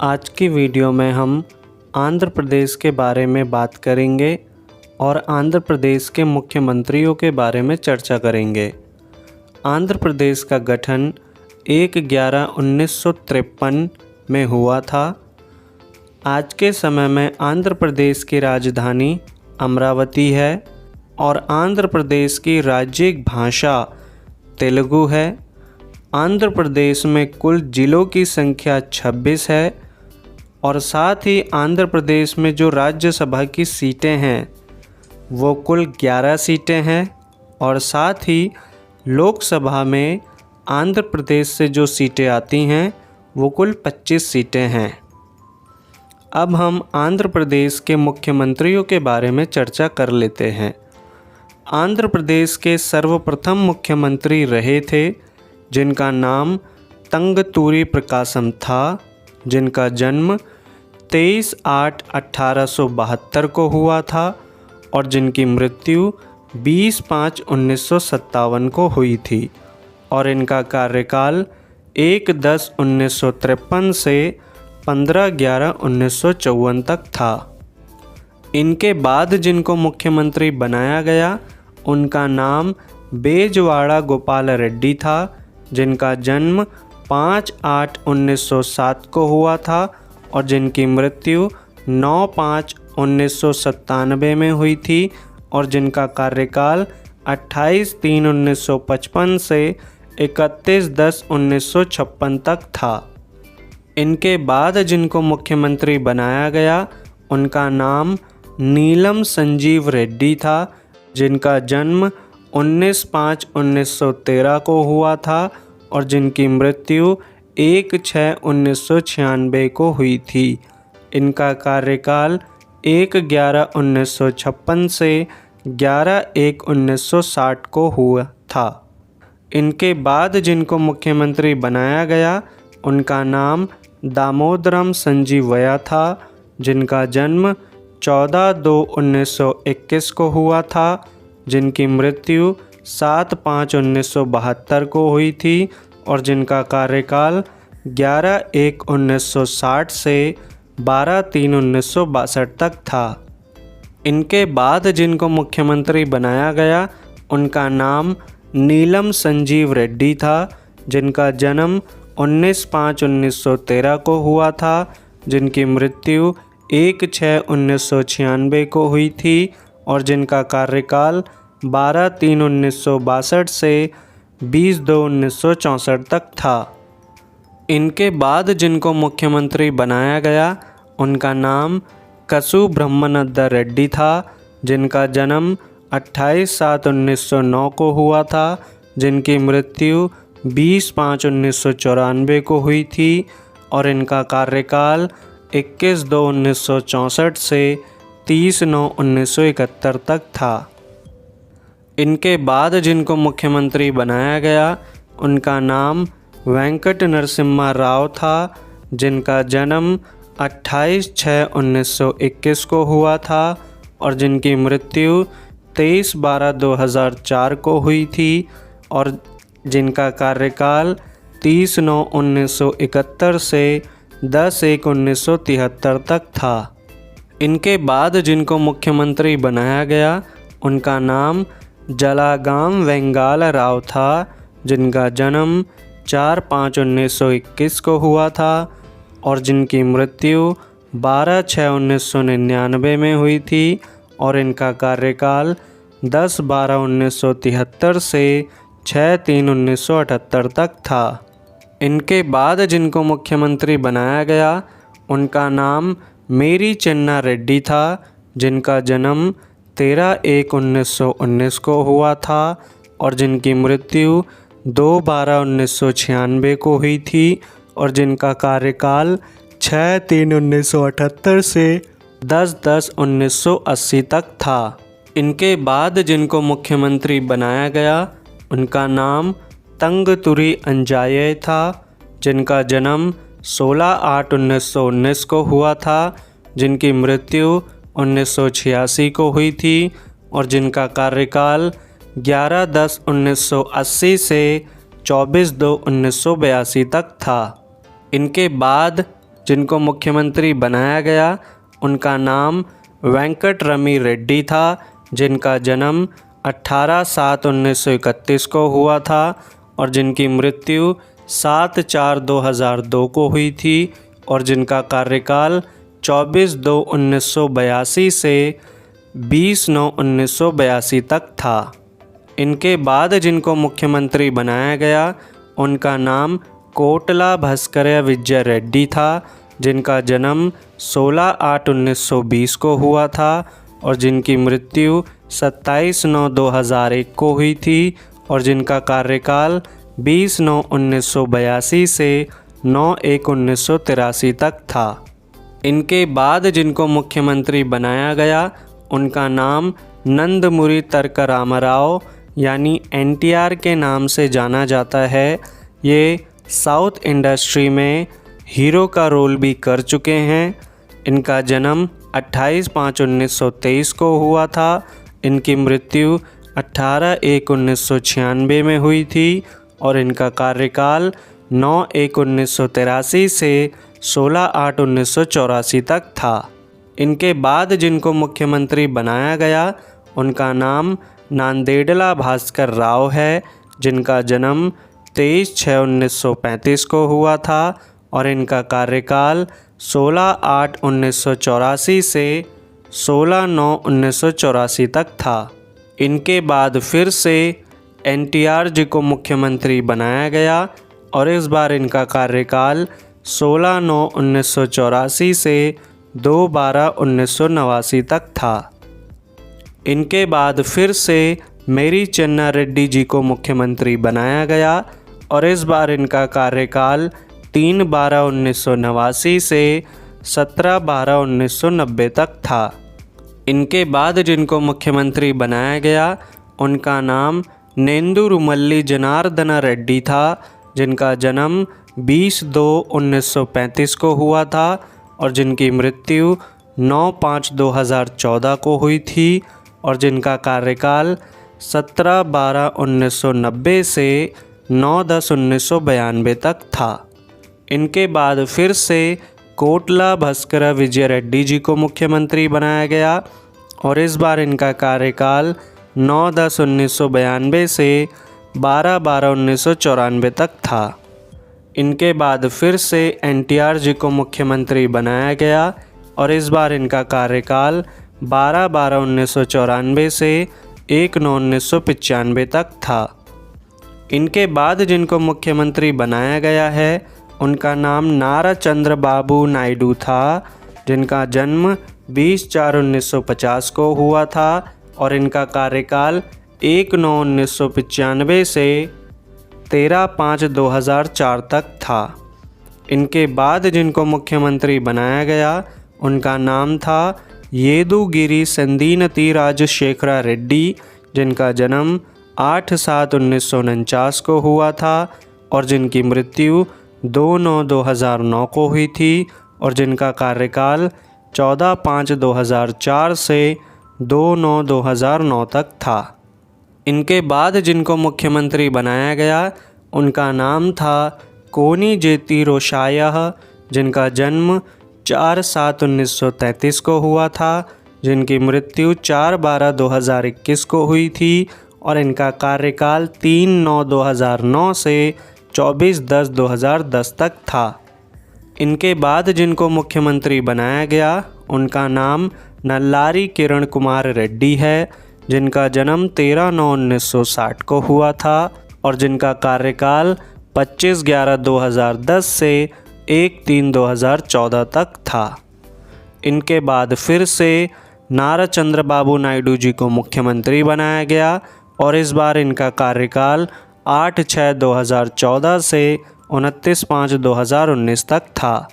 आज की वीडियो में हम आंध्र प्रदेश के बारे में बात करेंगे और आंध्र प्रदेश के मुख्यमंत्रियों के बारे में चर्चा करेंगे। आंध्र प्रदेश का गठन 1/11/1953 में हुआ था। आज के समय में आंध्र प्रदेश की राजधानी अमरावती है और आंध्र प्रदेश की राज्यिक भाषा तेलुगु है। आंध्र प्रदेश में कुल ज़िलों की संख्या 26 है और साथ ही आंध्र प्रदेश में जो राज्यसभा की सीटें हैं वो कुल 11 सीटें हैं और साथ ही लोकसभा में आंध्र प्रदेश से जो सीटें आती हैं वो कुल 25 सीटें हैं। अब हम आंध्र प्रदेश के मुख्यमंत्रियों के बारे में चर्चा कर लेते हैं। आंध्र प्रदेश के सर्वप्रथम मुख्यमंत्री रहे थे जिनका नाम तंगतूरी प्रकाशम था, जिनका जन्म 23/8/1872 को हुआ था और जिनकी मृत्यु 20/5/1957 को हुई थी और इनका कार्यकाल 1/10/1953 से 15/11/1954 तक था। इनके बाद जिनको मुख्यमंत्री बनाया गया उनका नाम बेजवाड़ा गोपाल रेड्डी था, जिनका जन्म 5/8/1907 को हुआ था और जिनकी मृत्यु 9/5/1997 में हुई थी और जिनका कार्यकाल 28/3/1955 से 31/10/1956 तक था। इनके बाद जिनको मुख्यमंत्री बनाया गया उनका नाम नीलम संजीव रेड्डी था, जिनका जन्म 19/5/1913 को हुआ था और जिनकी मृत्यु 1/6/1996 को हुई थी। इनका कार्यकाल 1/11/1956 से 11/1/1960 को हुआ था। इनके बाद जिनको मुख्यमंत्री बनाया गया उनका नाम दामोदरम संजीवय्या था, जिनका जन्म 14/2/1921 को हुआ था, जिनकी मृत्यु 7/5/1972 को हुई थी और जिनका कार्यकाल 11/1/1960 से 12/3/1962 तक था। इनके बाद जिनको मुख्यमंत्री बनाया गया उनका नाम नीलम संजीव रेड्डी था, जिनका जन्म 19/5/1913 को हुआ था, जिनकी मृत्यु 1/6/1996 को हुई थी और जिनका कार्यकाल 12/3/1962 से 20/2/1964 तक था। इनके बाद जिनको मुख्यमंत्री बनाया गया उनका नाम कसु ब्रह्मानंद रेड्डी था, जिनका जन्म 28/7/1909 को हुआ था, जिनकी मृत्यु 20/5/1994 को हुई थी और इनका कार्यकाल 21/2/1964 से 30/9/1971 तक था। इनके बाद जिनको मुख्यमंत्री बनाया गया उनका नाम वेंकट नरसिम्हा राव था, जिनका जन्म 28/6/1921 को हुआ था और जिनकी मृत्यु 23/12/2004 को हुई थी और जिनका कार्यकाल 30/9/1971 से 10/1/1973 तक था। इनके बाद जिनको मुख्यमंत्री बनाया गया उनका नाम जलागाम वेंगाल राव था, जिनका जन्म 4/5/1921 को हुआ था और जिनकी मृत्यु 12/6/1999 में हुई थी और इनका कार्यकाल 10/12/1973 से 6/3/1978 तक था। इनके बाद जिनको मुख्यमंत्री बनाया गया उनका नाम मेरी चन्ना रेड्डी था, जिनका जन्म 13/1/1919 को हुआ था और जिनकी मृत्यु 2/12/1996 को हुई थी और जिनका कार्यकाल 6/3/1978 से 10/10/1980 तक था। इनके बाद जिनको मुख्यमंत्री बनाया गया उनका नाम तंगतुरी अंजाये था, जिनका जन्म 16/8/1919 को हुआ था, जिनकी मृत्यु 1986 को हुई थी और जिनका कार्यकाल 11/10/1980 से 24/2/1982 तक था। इनके बाद जिनको मुख्यमंत्री बनाया गया उनका नाम वेंकटरमी रेड्डी था, जिनका जन्म 18/7/1931 को हुआ था और जिनकी मृत्यु 7/4/2002 को हुई थी और जिनका कार्यकाल 24/2/1982 से 20/9/1982 तक था। इनके बाद जिनको मुख्यमंत्री बनाया गया उनका नाम कोटला भास्कर्य विजय रेड्डी था, जिनका जन्म 16/8/1920 को हुआ था और जिनकी मृत्यु 27/9/2001 को हुई थी और जिनका कार्यकाल 20/9/1982 से 9/1/1983 तक था। इनके बाद जिनको मुख्यमंत्री बनाया गया उनका नाम नंदमुरी तारक रामाराव यानी NTR के नाम से जाना जाता है। ये साउथ इंडस्ट्री में हीरो का रोल भी कर चुके हैं। इनका जन्म 28/5/1923 को हुआ था। इनकी मृत्यु 18/1/1996 में हुई थी और इनका कार्यकाल 9/1/1983 से 16/8/1984 तक था। इनके बाद जिनको मुख्यमंत्री बनाया गया उनका नाम नांदेडला भास्कर राव है, जिनका जन्म 23/6/1935 को हुआ था और इनका कार्यकाल 16/8/1984 से 16/9/1984 तक था। इनके बाद फिर से NTR जी को मुख्यमंत्री बनाया गया और इस बार इनका कार्यकाल 16/9/1984 से 2/12/1989 तक था। इनके बाद फिर से मेरी चन्ना रेड्डी जी को मुख्यमंत्री बनाया गया और इस बार इनका कार्यकाल 3/12/1989 से 17/12/1990 तक था। इनके बाद जिनको मुख्यमंत्री बनाया गया उनका नाम नेंदुरुमल्ली जनार्दन रेड्डी था, जिनका जन्म 20/2/1935 को हुआ था और जिनकी मृत्यु 9/5/2014 को हुई थी और जिनका कार्यकाल 17/12/1990 से 9/10/1992 तक था। इनके बाद फिर से कोटला भास्कर्य विजय रेड्डी जी को मुख्यमंत्री बनाया गया और इस बार इनका कार्यकाल 9/10/1992 से 12/12/1994 तक था। इनके बाद फिर से NTR जी को मुख्यमंत्री बनाया गया और इस बार इनका कार्यकाल 12/12/1994 से 1/9/1995 तक था। इनके बाद जिनको मुख्यमंत्री बनाया गया है उनका नाम नारा चंद्रबाबू नायडू था, जिनका जन्म 20/4/1950 को हुआ था और इनका कार्यकाल 1/9/1995 से 13/5/2004 तक था। इनके बाद जिनको मुख्यमंत्री बनाया गया उनका नाम था येदुगिरी संदीनती राजशेखरा रेड्डी, जिनका जन्म 8/7/1949 को हुआ था और जिनकी मृत्यु 2/9/2009 को हुई थी और जिनका कार्यकाल 14/5/2004 से 2/9/2009 तक था। इनके बाद जिनको मुख्यमंत्री बनाया गया उनका नाम था कोनिजेती रोशैया, जिनका जन्म 4/7/1933 को हुआ था, जिनकी मृत्यु 4/12/2021 को हुई थी और इनका कार्यकाल 3/9/2009 से 24/10/2010 तक था। इनके बाद जिनको मुख्यमंत्री बनाया गया उनका नाम नल्लारी किरण कुमार रेड्डी है, जिनका जन्म 13/9/1960 को हुआ था और जिनका कार्यकाल 25/11/2010 से 1/3/2014 तक था। इनके बाद फिर से नारा चंद्रबाबू नायडू जी को मुख्यमंत्री बनाया गया और इस बार इनका कार्यकाल 8/6/2014 से 29/5/2019 तक था।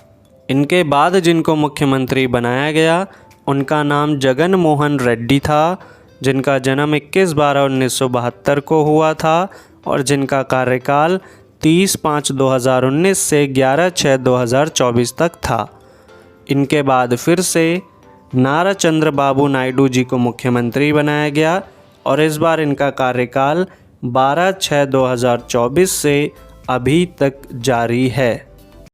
इनके बाद जिनको मुख्यमंत्री बनाया गया उनका नाम जगन मोहन रेड्डी था, जिनका जन्म 21/12/1972 को हुआ था और जिनका कार्यकाल 30/5/2019 से 11/6/2024 तक था। इनके बाद फिर से नारा चंद्रबाबू नायडू जी को मुख्यमंत्री बनाया गया और इस बार इनका कार्यकाल 12/6/2024 से अभी तक जारी है।